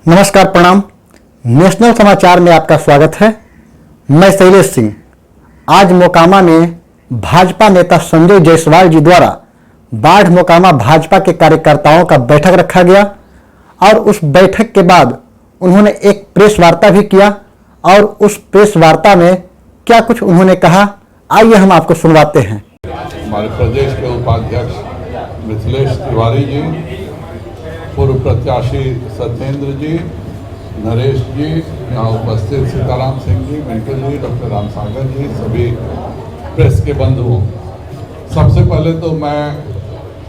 नमस्कार, प्रणाम। नेशनल समाचार में आपका स्वागत है। मैं शैलेश सिंह। आज मोकामा में भाजपा नेता संजय जायसवाल जी द्वारा बाढ़ मोकामा भाजपा के कार्यकर्ताओं का बैठक रखा गया और उस बैठक के बाद उन्होंने एक प्रेस वार्ता भी किया और उस प्रेस वार्ता में क्या कुछ उन्होंने कहा, आइए हम आपको सुनवाते हैं। हमारे प्रदेश के उपाध्यक्ष मिथिलेश तिवारी जी, पूर्व प्रत्याशी सत्येंद्र जी, नरेश जी, यहाँ उपस्थित सीताराम सिंह जी, मिंटू जी, डॉक्टर रामसागर जी, सभी प्रेस के बंधुओं, सबसे पहले तो मैं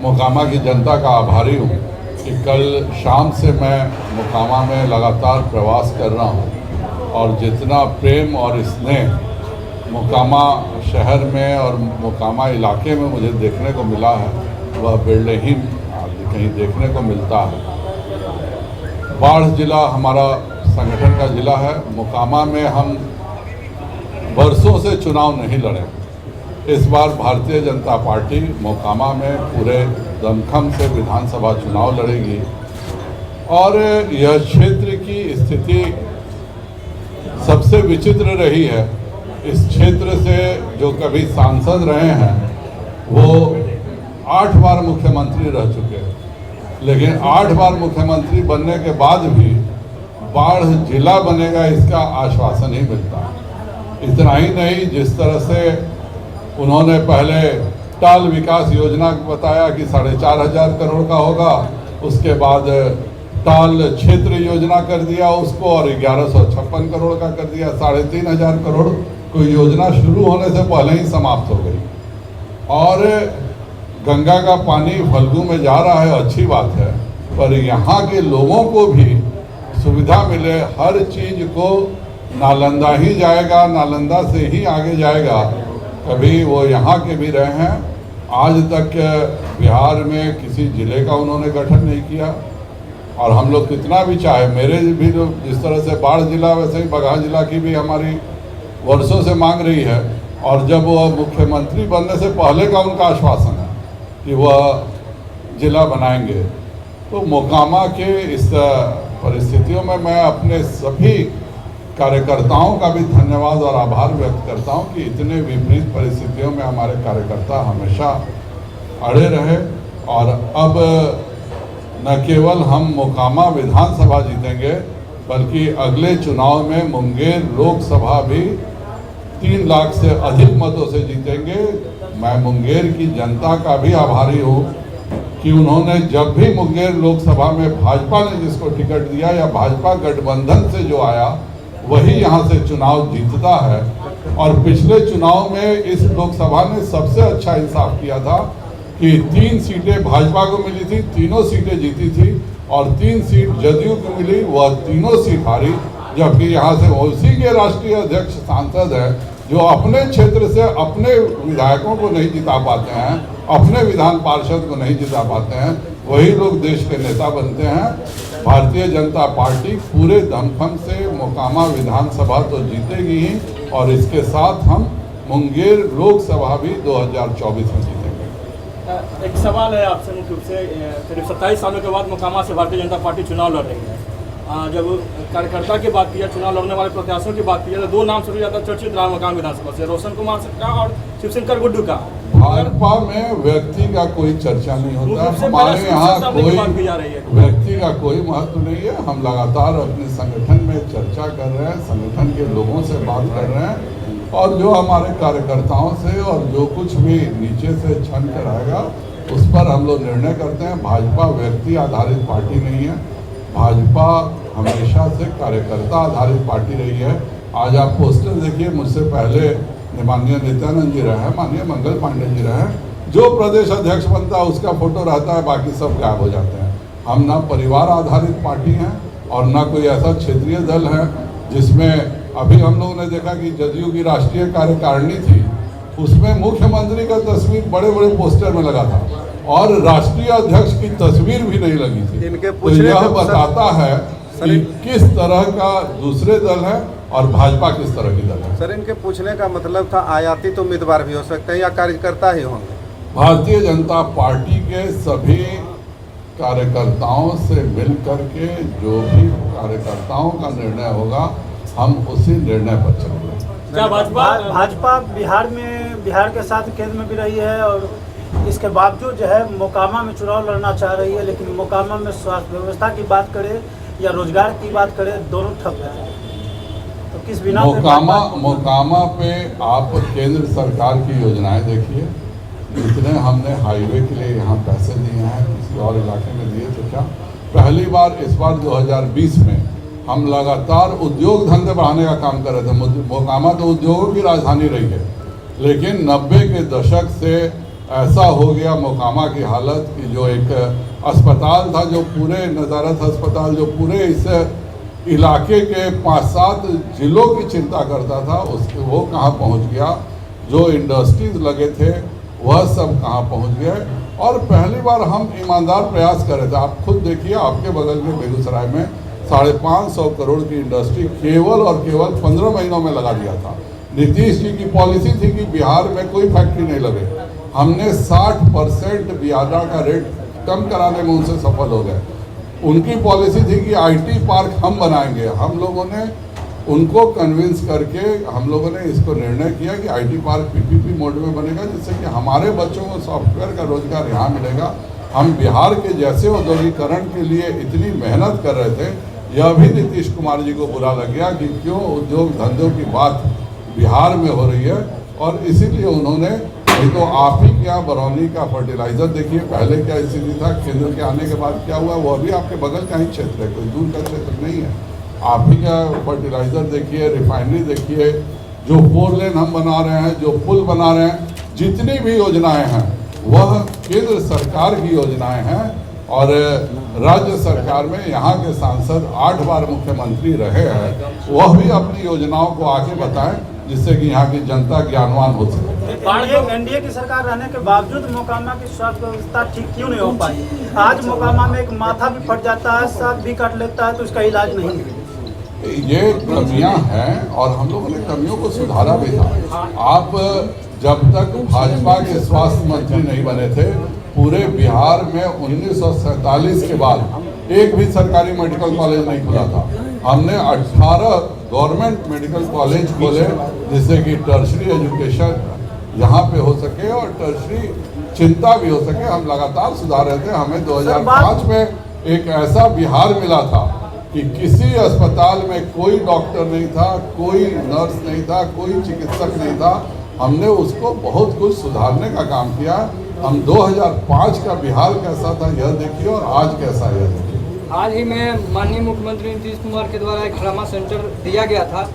मोकामा की जनता का आभारी हूँ कि कल शाम से मैं मोकामा में लगातार प्रवास कर रहा हूँ और जितना प्रेम और स्नेह मोकामा शहर में और मोकामा इलाके में मुझे देखने को मिला है वह बेलहीन कहीं देखने को मिलता है। बाढ़ जिला हमारा संगठन का जिला है। मोकामा में हम वर्षों से चुनाव नहीं लड़े। इस बार भारतीय जनता पार्टी मोकामा में पूरे दमखम से विधानसभा चुनाव लड़ेगी और यह क्षेत्र की स्थिति सबसे विचित्र रही है। इस क्षेत्र से जो कभी सांसद रहे हैं वो 8 बार मुख्यमंत्री रह चुके हैं, लेकिन 8 बार मुख्यमंत्री बनने के बाद भी बाढ़ जिला बनेगा इसका आश्वासन ही मिलता है। इतना ही नहीं, जिस तरह से उन्होंने पहले टाल विकास योजना बताया कि 4,500 करोड़ का होगा, उसके बाद टाल क्षेत्र योजना कर दिया उसको और 1156 करोड़ का कर दिया। 3,500 करोड़ कोई योजना शुरू होने से पहले ही समाप्त हो गई। और गंगा का पानी फल्गु में जा रहा है, अच्छी बात है, पर यहाँ के लोगों को भी सुविधा मिले। हर चीज़ को नालंदा ही जाएगा, नालंदा से ही आगे जाएगा। कभी वो यहाँ के भी रहे हैं, आज तक बिहार में किसी ज़िले का उन्होंने गठन नहीं किया। और हम लोग कितना भी चाहे, मेरे भी जो जिस तरह से बाढ़ जिला वैसे ही बगहा जिला की भी हमारी वर्षों से मांग रही है। और जब वह मुख्यमंत्री बनने से पहले का उनका आश्वासन है कि वह जिला बनाएंगे। तो मोकामा के इस परिस्थितियों में मैं अपने सभी कार्यकर्ताओं का भी धन्यवाद और आभार व्यक्त करता हूं कि इतने विपरीत परिस्थितियों में हमारे कार्यकर्ता हमेशा अड़े रहे। और अब न केवल हम मोकामा विधानसभा जीतेंगे बल्कि अगले चुनाव में मुंगेर लोकसभा भी 3 लाख से अधिक मतों से जीतेंगे। मैं मुंगेर की जनता का भी आभारी हूँ कि उन्होंने जब भी मुंगेर लोकसभा में भाजपा ने जिसको टिकट दिया या भाजपा गठबंधन से जो आया वही यहाँ से चुनाव जीतता है। और पिछले चुनाव में इस लोकसभा ने सबसे अच्छा इंसाफ किया था कि 3 सीटें भाजपा को मिली थी, तीनों सीटें जीती थी और 3 सीट जदयू को मिली, वह तीनों सीट हारी। जबकि यहाँ से उसी के राष्ट्रीय अध्यक्ष सांसद है जो अपने क्षेत्र से अपने विधायकों को नहीं जिता पाते हैं, अपने विधान पार्षद को नहीं जिता पाते हैं, वही लोग देश के नेता बनते हैं। भारतीय जनता पार्टी पूरे दमखम से मोकामा विधानसभा तो जीतेगी ही और इसके साथ हम मुंगेर लोकसभा भी 2024 में जीतेंगे। एक सवाल है आपसे मुख्य रूप से, करीब 27 सालों के बाद मोकामा से भारतीय जनता पार्टी चुनाव लड़ रही है। जब कार्यकर्ता की बात की जाए, चुनाव लड़ने वाले प्रत्याशियों की बात की जाए तो 2 नाम सबसे ज़्यादा चर्चित रहा मोकामा विधानसभा से, रोशन कुमार का और शिवशंकर गुड्डू का। भाजपा में व्यक्ति का कोई चर्चा नहीं होता। हमारे यहाँ कोई व्यक्ति का कोई महत्व नहीं है। हम लगातार अपने संगठन में चर्चा कर रहे हैं, संगठन के लोगों से बात कर रहे हैं और जो हमारे कार्यकर्ताओं से और जो कुछ भी नीचे से छन कर आएगा उस पर हम लोग निर्णय करते हैं। भाजपा व्यक्ति आधारित पार्टी नहीं है, भाजपा हमेशा से कार्यकर्ता आधारित पार्टी रही है। आज आप पोस्टर देखिए, मुझसे पहले माननीय नित्यानंद जी रहे हैं, माननीय मंगल पांडे जी रहे हैं। जो प्रदेश अध्यक्ष बनता है उसका फोटो रहता है, बाकी सब गायब हो जाते हैं। हम ना परिवार आधारित पार्टी हैं और ना कोई ऐसा क्षेत्रीय दल है जिसमें अभी हम लोगों ने देखा कि जदयू की राष्ट्रीय कार्यकारिणी थी, उसमें मुख्यमंत्री का तस्वीर बड़े बड़े पोस्टर में लगा था और राष्ट्रीय अध्यक्ष की तस्वीर भी नहीं लगी थी। तो यह बताता है कि किस तरह का दूसरे दल है और भाजपा किस तरह की दल है। सर, इनके पूछने का मतलब था आयातित उम्मीदवार भी हो सकते हैं या कार्यकर्ता ही होंगे? भारतीय जनता पार्टी के सभी कार्यकर्ताओं से मिल करके जो भी कार्यकर्ताओं का निर्णय होगा हम उसी निर्णय पर चलेंगे। क्या भाजपा बिहार के साथ केंद्र में भी रही है और इसके बावजूद जो है मोकामा में चुनाव लड़ना चाह रही है, लेकिन मोकामा में स्वास्थ्य व्यवस्था की बात करें या रोजगार की बात करें दोनों ठप है। तो किस बिना मोकामा पे आप केंद्र सरकार की योजनाएं देखिए, जितने हमने हाईवे के लिए यहाँ पैसे दिए हैं किसी और इलाके में दिए तो क्या पहली बार इस बार 2020 में हम लगातार उद्योग धंधे बढ़ाने का काम कर रहे थे। मोकामा तो उद्योगों की राजधानी रही है, लेकिन 90 के दशक से ऐसा हो गया मोकामा की हालत कि जो एक अस्पताल था, जो पूरे नज़ारत अस्पताल जो पूरे इस इलाके के 5-7 जिलों की चिंता करता था, उसके वो कहाँ पहुँच गया। जो इंडस्ट्रीज लगे थे वह सब कहाँ पहुँच गए। और पहली बार हम ईमानदार प्रयास कर रहे थे। आप खुद देखिए, आपके बगल में बेगूसराय में 550 करोड़ की इंडस्ट्री केवल और केवल 15 महीनों में लगा दिया था। नीतीश जी की पॉलिसी थी कि बिहार में कोई फैक्ट्री नहीं लगे। हमने 60% बियादा का रेट कम कराने में उनसे सफल हो गए। उनकी पॉलिसी थी कि आईटी पार्क हम बनाएंगे। हम लोगों ने उनको कन्विंस करके हम लोगों ने इसको निर्णय किया कि आईटी पार्क पीपीपी मोड में बनेगा, जिससे कि हमारे बच्चों को सॉफ्टवेयर का रोजगार यहाँ मिलेगा। हम बिहार के जैसे औद्योगिकरण के लिए इतनी मेहनत कर रहे थे, यह भी नीतीश कुमार जी को बुरा लग गया कि क्यों उद्योग धंधों की बात बिहार में हो रही है। और इसीलिए उन्होंने, नहीं तो आप ही क्या बरौनी का फर्टिलाइजर देखिए पहले क्या स्थिति था, केंद्र के आने के बाद क्या हुआ, वो अभी आपके बगल का ही क्षेत्र है, कोई दूर का क्षेत्र नहीं है। आप ही का फर्टिलाइजर देखिए, रिफाइनरी देखिए, जो 4 लेन हम बना रहे हैं, जो पुल बना रहे हैं, जितनी भी योजनाएं हैं वह केंद्र सरकार की योजनाएं हैं। और राज्य सरकार में यहाँ के सांसद 8 बार मुख्यमंत्री रहे हैं, वह भी अपनी योजनाओं को आगे बताएं, जिससे कि यहाँ की जनता ज्ञानवान हो सके। एनडीए की सरकार रहने के बावजूद मोकामा की स्वास्थ्य व्यवस्था ठीक क्यों नहीं हो पाई? आज मोकामा में एक माथा भी फट जाता है, सांप भी काट लेता है, तो इसका इलाज नहीं है। ये कमियां हैं और हम लोगों ने कमियों को सुधारा भी था। आप जब तक भाजपा के स्वास्थ्य मंत्री नहीं बने थे, पूरे बिहार में 1947 के बाद एक भी सरकारी मेडिकल कॉलेज नहीं खुला था। हमने 18 गवर्नमेंट मेडिकल कॉलेज खोले, जिससे कि टर्शरी एजुकेशन यहाँ पे हो सके और टर्शरी चिंता भी हो सके। हम लगातार सुधार रहे थे। हमें 2005 में एक ऐसा बिहार मिला था कि किसी अस्पताल में कोई डॉक्टर नहीं था, कोई नर्स नहीं था, कोई चिकित्सक नहीं था। हमने उसको बहुत कुछ सुधारने का काम किया। हम 2005 का बिहार कैसा था यह देखिए और आज कैसा है यह देखिए। हाल ही में माननीय मुख्यमंत्री नीतीश कुमार के द्वारा एक ट्रामा सेंटर दिया गया था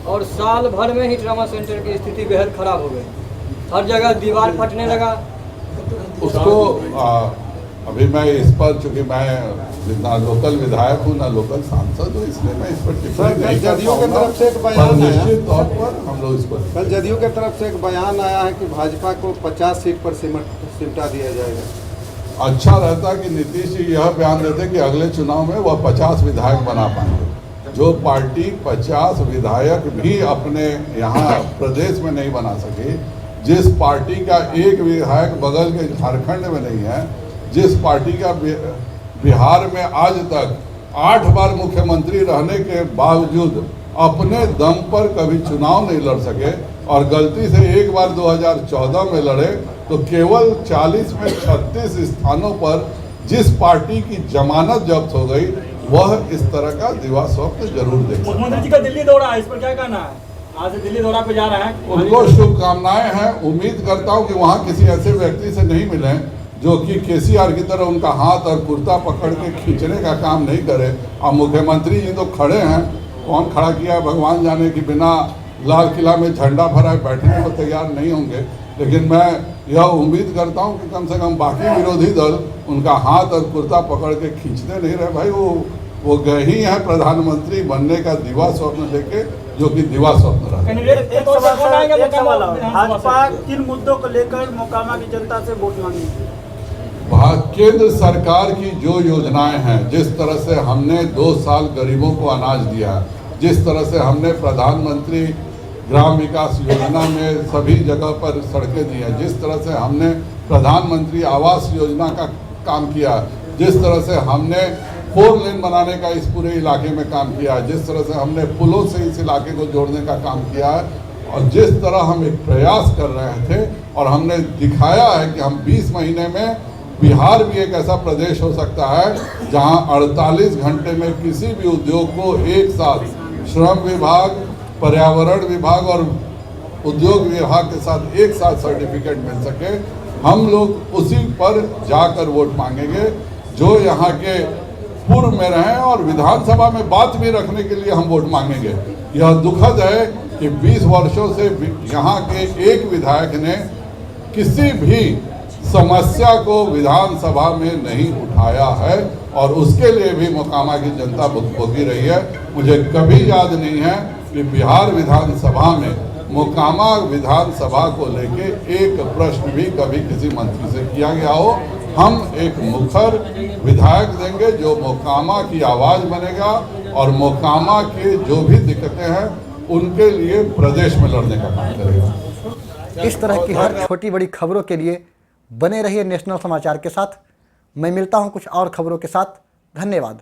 और साल भर में ही ट्रामा सेंटर की स्थिति बेहद खराब हो गई। हर जगह दीवार फटने लगा। उसको अभी मैं इस पर, चूंकि मैं ना लोकल विधायक हूँ ना लोकल सांसद हूँ, इसलिए मैं इस पर टिप्पणी नहीं कर जदयू की तरफ से एक पाऊंगा। बयान आया, निश्चित तौर पर हम लोग इसको कल जदयू की तरफ से एक बयान आया है कि भाजपा को 50 सीट पर सिमटा दिया जाएगा। अच्छा रहता कि नीतीश जी यह बयान देते कि अगले चुनाव में वह 50 विधायक बना पाएंगे। जो पार्टी 50 विधायक भी अपने यहाँ प्रदेश में नहीं बना सकी, जिस पार्टी का एक विधायक बगल के झारखंड में नहीं है, जिस पार्टी का बिहार में आज तक 8 बार मुख्यमंत्री रहने के बावजूद अपने दम पर कभी चुनाव नहीं लड़ सके और गलती से एक बार 2014 में लड़े, तो केवल 40 में 36 स्थानों पर जिस पार्टी की जमानत जब्त हो गई, वह इस तरह का दिवा स्वप्न जरूर देखे। मुख्यमंत्री जी का दिल्ली दौरा है, इस पर क्या कहना है? आज दिल्ली दौरा पे जा रहे हैं, उनको शुभकामनाएं हैं। उम्मीद करता हूं कि वहां किसी ऐसे व्यक्ति से नहीं मिले जो कि केसीआर की तरह उनका हाथ और कुर्ता पकड़ के खींचने का काम नहीं करे। अब मुख्यमंत्री जी तो खड़े हैं, कौन खड़ा किया है भगवान जाने, कि बिना लाल किला में झंडा फहराए बैठने को तैयार नहीं होंगे। लेकिन मैं यह उम्मीद करता हूं कि कम से कम बाकी विरोधी दल उनका हाथ और कुर्ता पकड़ के खींचते नहीं रहे। भाई वो गए ही हैं प्रधानमंत्री बनने का दिवा स्वप्न लेके, जो कि दिवा स्वप्न रहा। भाजपा किन मुद्दों को लेकर मोकामा की जनता से वोट मांगी? केंद्र सरकार की जो योजनाएं हैं, जिस तरह से हमने 2 साल गरीबों को अनाज दिया, जिस तरह से हमने प्रधानमंत्री ग्राम विकास योजना में सभी जगह पर सड़कें दी हैं, जिस तरह से हमने प्रधानमंत्री आवास योजना का काम किया, जिस तरह से हमने 4 लेन बनाने का इस पूरे इलाके में काम किया है, जिस तरह से हमने पुलों से इस इलाके को जोड़ने का काम किया है, और जिस तरह हम एक प्रयास कर रहे थे और हमने दिखाया है कि हम 20 महीने में बिहार भी एक ऐसा प्रदेश हो सकता है जहां 48 घंटे में किसी भी उद्योग को एक साथ श्रम विभाग, पर्यावरण विभाग और उद्योग विभाग के साथ एक साथ सर्टिफिकेट मिल सके। हम लोग उसी पर जाकर वोट मांगेंगे। जो यहाँ के पूर्व में रहे और विधानसभा में बात भी रखने के लिए हम वोट मांगेंगे। यह दुखद है कि 20 वर्षों से यहाँ के एक विधायक ने किसी भी समस्या को विधानसभा में नहीं उठाया है और उसके लिए भी मोकामा की जनता भुगती रही है। मुझे कभी याद नहीं है कि बिहार विधानसभा में मोकामा विधानसभा को लेके एक प्रश्न भी कभी किसी मंत्री से किया गया हो। हम एक मुखर विधायक देंगे जो मोकामा की आवाज़ बनेगा और मोकामा के जो भी दिक्कतें हैं उनके लिए प्रदेश में लड़ने का काम करेगा। इस तरह की हर छोटी बड़ी खबरों के लिए बने रहिए नेशनल समाचार के साथ। मैं मिलता हूं कुछ और खबरों के साथ। धन्यवाद।